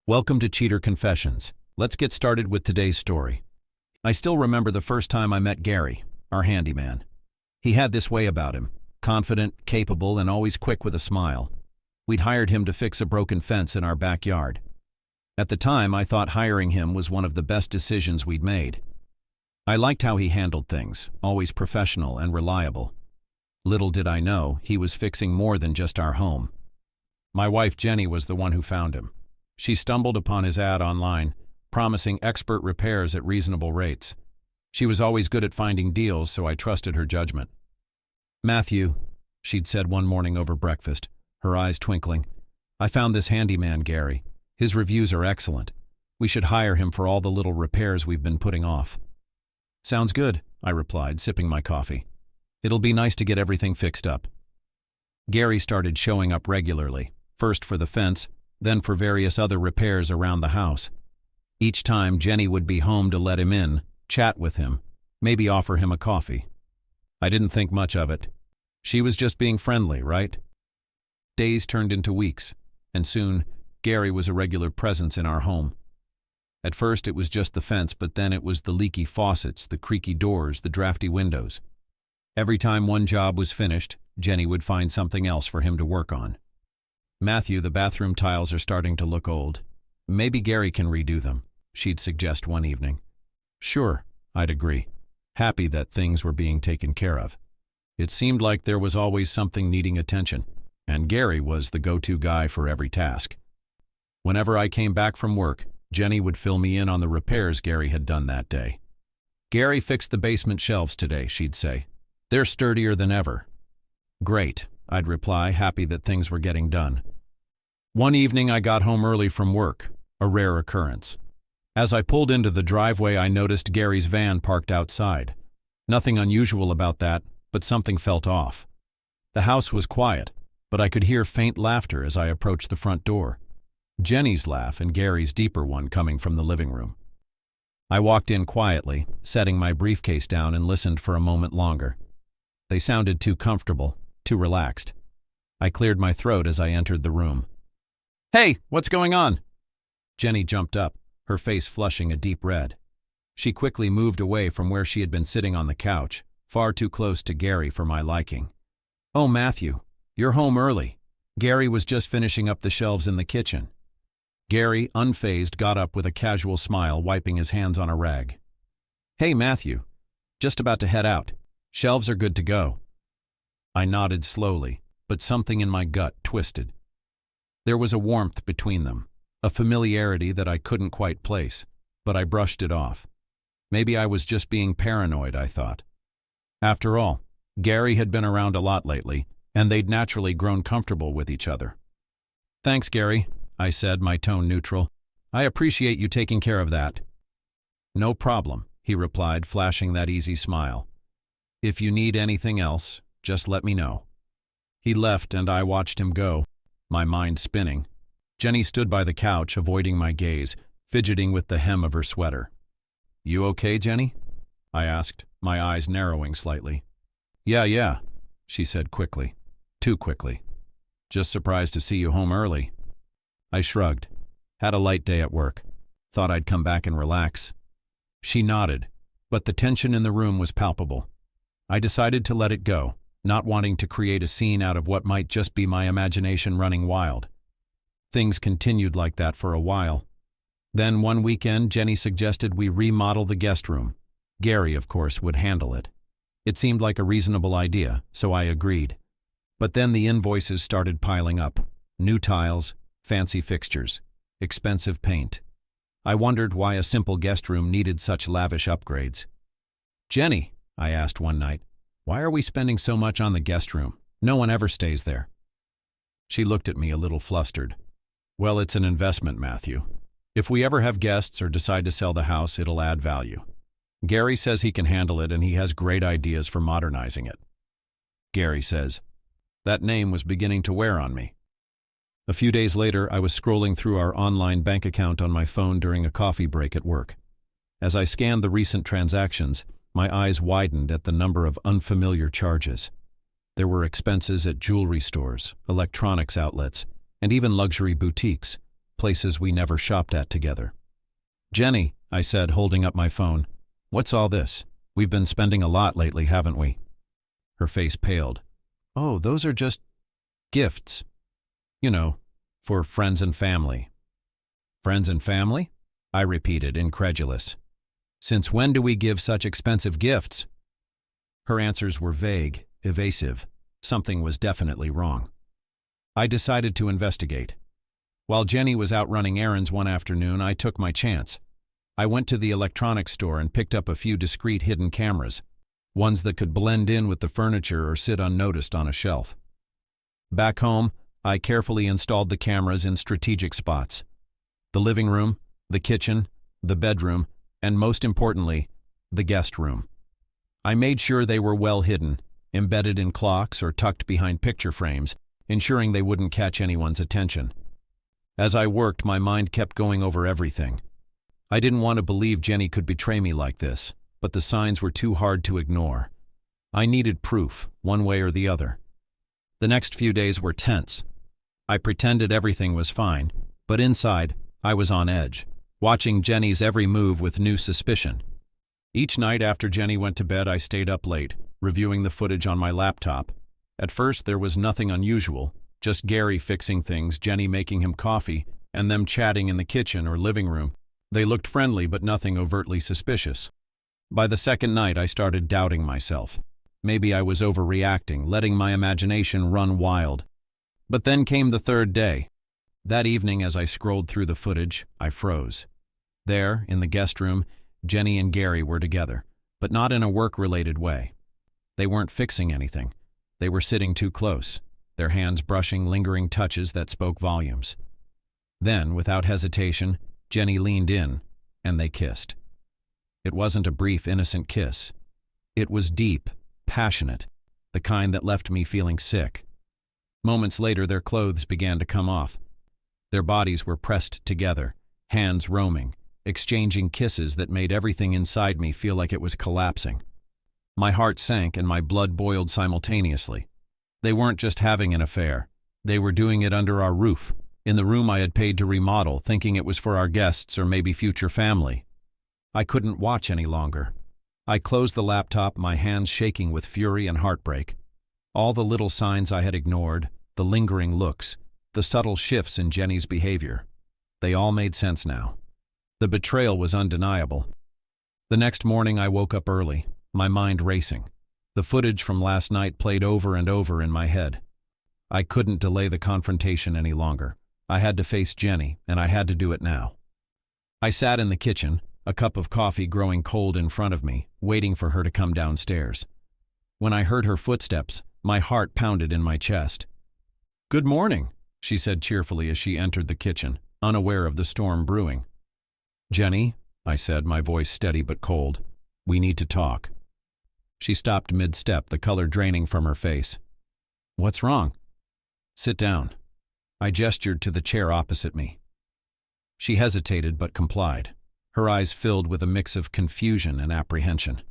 Welcome to Cheater Confessions. Let's get started with today's story. I still remember the first time I met Gary, our handyman. He had this way about him, confident, capable, and always quick with a smile. We'd hired him to fix a broken fence in our backyard. At the time, I thought hiring him was one of the best decisions we'd made. I liked how he handled things, always professional and reliable. Little did I know, he was fixing more than just our home. My wife Jenny was the one who found him. She stumbled upon his ad online, promising expert repairs at reasonable rates. She was always good at finding deals, so I trusted her judgment. "Matthew," she'd said one morning over breakfast, her eyes twinkling, "I found this handyman Gary. His reviews are excellent. We should hire him for all the little repairs we've been putting off." "Sounds good," I replied, sipping my coffee. "It'll be nice to get everything fixed up." Gary started showing up regularly, first for the fence, then for various other repairs around the house. Each time, Jenny would be home to let him in, chat with him, maybe offer him a coffee. I didn't think much of it. She was just being friendly, right? Days turned into weeks, and soon, Gary was a regular presence in our home. At first it was just the fence, but then it was the leaky faucets, the creaky doors, the drafty windows. Every time one job was finished, Jenny would find something else for him to work on. "Matthew, the bathroom tiles are starting to look old. Maybe Gary can redo them," she'd suggest one evening. "Sure," I'd agree, happy that things were being taken care of. It seemed like there was always something needing attention, and Gary was the go-to guy for every task. Whenever I came back from work, Jenny would fill me in on the repairs Gary had done that day. "Gary fixed the basement shelves today," she'd say. "They're sturdier than ever." "Great," I'd reply, happy that things were getting done. One evening I got home early from work, a rare occurrence. As I pulled into the driveway, I noticed Gary's van parked outside. Nothing unusual about that, but something felt off. The house was quiet, but I could hear faint laughter as I approached the front door. Jenny's laugh and Gary's deeper one coming from the living room. I walked in quietly, setting my briefcase down, and listened for a moment longer. They sounded too comfortable, too relaxed. I cleared my throat as I entered the room. "Hey, what's going on?" Jenny jumped up, her face flushing a deep red. She quickly moved away from where she had been sitting on the couch, far too close to Gary for my liking. "Oh, Matthew, you're home early. Gary was just finishing up the shelves in the kitchen." Gary, unfazed, got up with a casual smile, wiping his hands on a rag. "Hey, Matthew, just about to head out. Shelves are good to go." I nodded slowly, but something in my gut twisted. There was a warmth between them, a familiarity that I couldn't quite place, but I brushed it off. Maybe I was just being paranoid, I thought. After all, Gary had been around a lot lately, and they'd naturally grown comfortable with each other. "Thanks, Gary," I said, my tone neutral. "I appreciate you taking care of that." "No problem," he replied, flashing that easy smile. "If you need anything else, just let me know." He left and I watched him go, my mind spinning. Jenny stood by the couch, avoiding my gaze, fidgeting with the hem of her sweater. "You okay, Jenny?" I asked, my eyes narrowing slightly. Yeah, she said quickly. Too quickly. "Just surprised to see you home early." I shrugged. Had a light day at work. Thought I'd come back and relax. She nodded, but the tension in the room was palpable. I decided to let it go, not wanting to create a scene out of what might just be my imagination running wild. Things continued like that for a while. Then one weekend, Jenny suggested we remodel the guest room. Gary, of course, would handle it. It seemed like a reasonable idea, so I agreed. But then the invoices started piling up. New tiles, fancy fixtures, expensive paint. I wondered why a simple guest room needed such lavish upgrades. "Jenny," I asked one night, "why are we spending so much on the guest room? No one ever stays there." She looked at me a little flustered. "Well, it's an investment, Matthew. If we ever have guests or decide to sell the house, it'll add value. Gary says he can handle it, and he has great ideas for modernizing it." Gary says. That name was beginning to wear on me. A few days later, I was scrolling through our online bank account on my phone during a coffee break at work. As I scanned the recent transactions, my eyes widened at the number of unfamiliar charges. There were expenses at jewelry stores, electronics outlets, and even luxury boutiques, places we never shopped at together. "Jenny," I said, holding up my phone, "what's all this? We've been spending a lot lately, haven't we?" Her face paled. "Oh, those are just gifts. You know, for friends and family." "Friends and family?" I repeated, incredulous. "Since when do we give such expensive gifts?" Her answers were vague, evasive. Something was definitely wrong. I decided to investigate. While Jenny was out running errands one afternoon, I took my chance. I went to the electronics store and picked up a few discreet hidden cameras, ones that could blend in with the furniture or sit unnoticed on a shelf. Back home, I carefully installed the cameras in strategic spots: the living room, the kitchen, the bedroom, and most importantly, the guest room. I made sure they were well hidden, embedded in clocks or tucked behind picture frames, ensuring they wouldn't catch anyone's attention. As I worked, my mind kept going over everything. I didn't want to believe Jenny could betray me like this, but the signs were too hard to ignore. I needed proof, one way or the other. The next few days were tense. I pretended everything was fine, but inside, I was on edge, watching Jenny's every move with new suspicion. Each night after Jenny went to bed, I stayed up late, reviewing the footage on my laptop. At first, there was nothing unusual, just Gary fixing things, Jenny making him coffee, and them chatting in the kitchen or living room. They looked friendly, but nothing overtly suspicious. By the second night, I started doubting myself. Maybe I was overreacting, letting my imagination run wild. But then came the third day. That evening, as I scrolled through the footage, I froze. There, in the guest room, Jenny and Gary were together, but not in a work-related way. They weren't fixing anything. They were sitting too close, their hands brushing lingering touches that spoke volumes. Then, without hesitation, Jenny leaned in, and they kissed. It wasn't a brief, innocent kiss. It was deep, passionate, the kind that left me feeling sick. Moments later, their clothes began to come off. Their bodies were pressed together, hands roaming, exchanging kisses that made everything inside me feel like it was collapsing. My heart sank and my blood boiled simultaneously. They weren't just having an affair. They were doing it under our roof, in the room I had paid to remodel, thinking it was for our guests or maybe future family. I couldn't watch any longer. I closed the laptop, my hands shaking with fury and heartbreak. All the little signs I had ignored, the lingering looks, the subtle shifts in Jenny's behavior, they all made sense now. The betrayal was undeniable. The next morning I woke up early, my mind racing. The footage from last night played over and over in my head. I couldn't delay the confrontation any longer. I had to face Jenny, and I had to do it now. I sat in the kitchen, a cup of coffee growing cold in front of me, waiting for her to come downstairs. When I heard her footsteps, my heart pounded in my chest. "Good morning," she said cheerfully as she entered the kitchen, unaware of the storm brewing. "Jenny," I said, my voice steady but cold, "we need to talk." She stopped mid-step, the color draining from her face. "What's wrong?" "Sit down." I gestured to the chair opposite me. She hesitated but complied, her eyes filled with a mix of confusion and apprehension.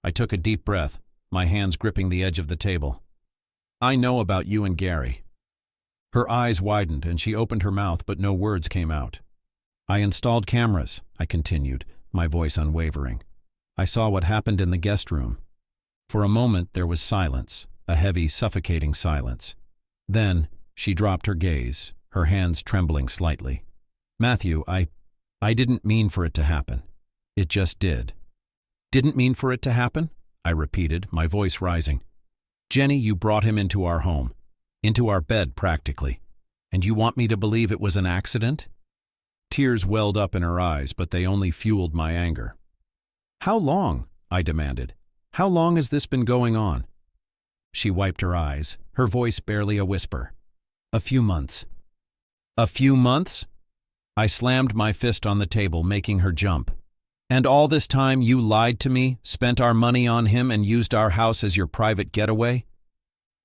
I took a deep breath, my hands gripping the edge of the table. "I know about you and Gary." Her eyes widened and she opened her mouth, but no words came out. "I installed cameras," I continued, my voice unwavering. "I saw what happened in the guest room." For a moment there was silence, a heavy, suffocating silence. Then she dropped her gaze, her hands trembling slightly. "Matthew, I didn't mean for it to happen. It just did." "Didn't mean for it to happen?" I repeated, my voice rising. "Jenny, you brought him into our home, into our bed practically, and you want me to believe it was an accident?" Tears welled up in her eyes, but they only fueled my anger. "How long?" I demanded. "How long has this been going on?" She wiped her eyes, her voice barely a whisper. "A few months." "A few months?" I slammed my fist on the table, making her jump. "And all this time you lied to me, spent our money on him, and used our house as your private getaway?"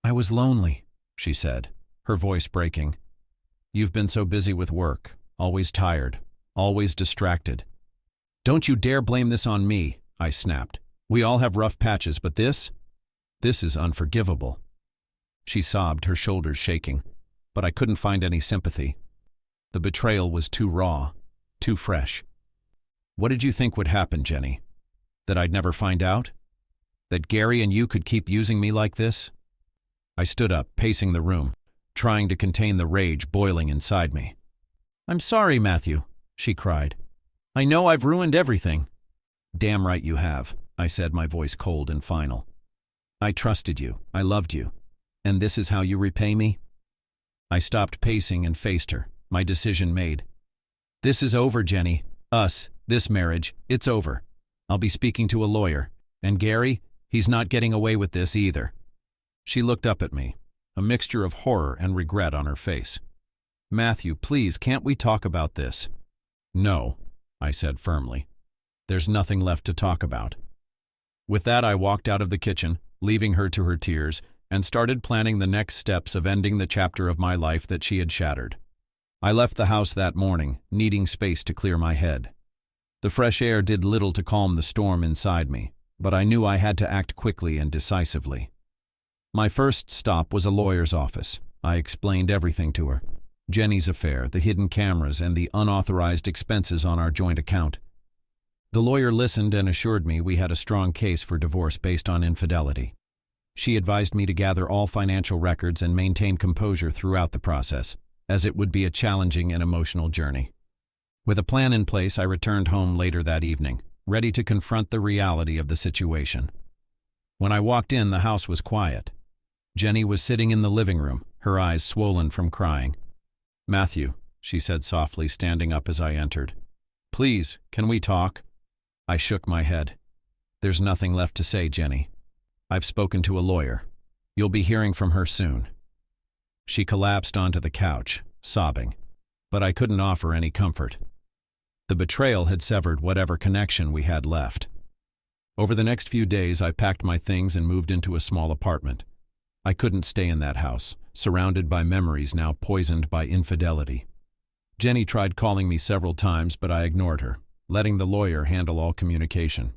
"I was lonely," she said, her voice breaking. "You've been so busy with work, always tired, always distracted." "Don't you dare blame this on me," I snapped. "We all have rough patches, but this is unforgivable." She sobbed, her shoulders shaking, but I couldn't find any sympathy. The betrayal was too raw, too fresh. What did you think would happen, Jenny? That I'd never find out? That Gary and you could keep using me like this? I stood up, pacing the room, trying to contain the rage boiling inside me. I'm sorry, Matthew, she cried. I know I've ruined everything. Damn right you have, I said, my voice cold and final. I trusted you, I loved you, and this is how you repay me? I stopped pacing and faced her, my decision made. This is over, Jenny. This marriage, it's over. I'll be speaking to a lawyer, and Gary, he's not getting away with this either. She looked up at me, a mixture of horror and regret on her face. Matthew, please, can't we talk about this? No, I said firmly. There's nothing left to talk about. With that, I walked out of the kitchen, leaving her to her tears, and started planning the next steps of ending the chapter of my life that she had shattered. I left the house that morning, needing space to clear my head. The fresh air did little to calm the storm inside me, but I knew I had to act quickly and decisively. My first stop was a lawyer's office. I explained everything to her. Jenny's affair, the hidden cameras, and the unauthorized expenses on our joint account. The lawyer listened and assured me we had a strong case for divorce based on infidelity. She advised me to gather all financial records and maintain composure throughout the process, as it would be a challenging and emotional journey. With a plan in place, I returned home later that evening, ready to confront the reality of the situation. When I walked in, the house was quiet. Jenny was sitting in the living room, her eyes swollen from crying. Matthew, she said softly, standing up as I entered. Please, can we talk? I shook my head. There's nothing left to say, Jenny. I've spoken to a lawyer. You'll be hearing from her soon. She collapsed onto the couch, sobbing, but I couldn't offer any comfort. The betrayal had severed whatever connection we had left. Over the next few days, I packed my things and moved into a small apartment. I couldn't stay in that house, surrounded by memories now poisoned by infidelity. Jenny tried calling me several times, but I ignored her, letting the lawyer handle all communication.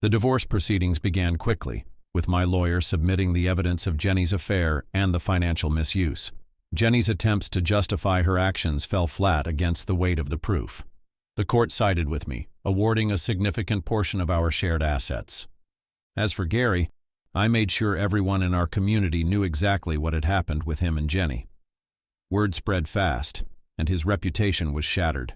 The divorce proceedings began quickly, with my lawyer submitting the evidence of Jenny's affair and the financial misuse. Jenny's attempts to justify her actions fell flat against the weight of the proof. The court sided with me, awarding a significant portion of our shared assets. As for Gary, I made sure everyone in our community knew exactly what had happened with him and Jenny. Word spread fast, and his reputation was shattered.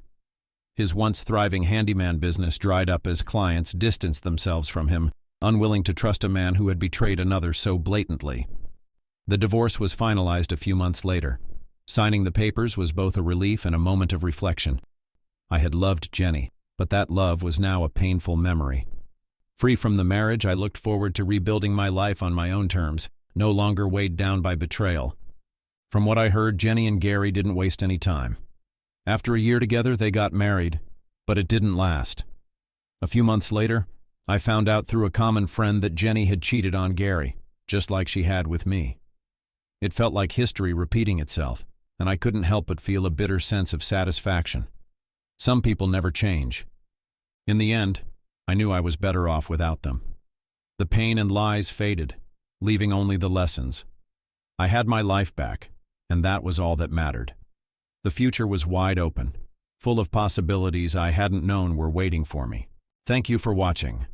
His once thriving handyman business dried up as clients distanced themselves from him, unwilling to trust a man who had betrayed another so blatantly. The divorce was finalized a few months later. Signing the papers was both a relief and a moment of reflection. I had loved Jenny, but that love was now a painful memory. Free from the marriage, I looked forward to rebuilding my life on my own terms, no longer weighed down by betrayal. From what I heard, Jenny and Gary didn't waste any time. After a year together, they got married, but it didn't last. A few months later, I found out through a common friend that Jenny had cheated on Gary, just like she had with me. It felt like history repeating itself, and I couldn't help but feel a bitter sense of satisfaction. Some people never change. In the end, I knew I was better off without them. The pain and lies faded, leaving only the lessons. I had my life back, and that was all that mattered. The future was wide open, full of possibilities I hadn't known were waiting for me. Thank you for watching.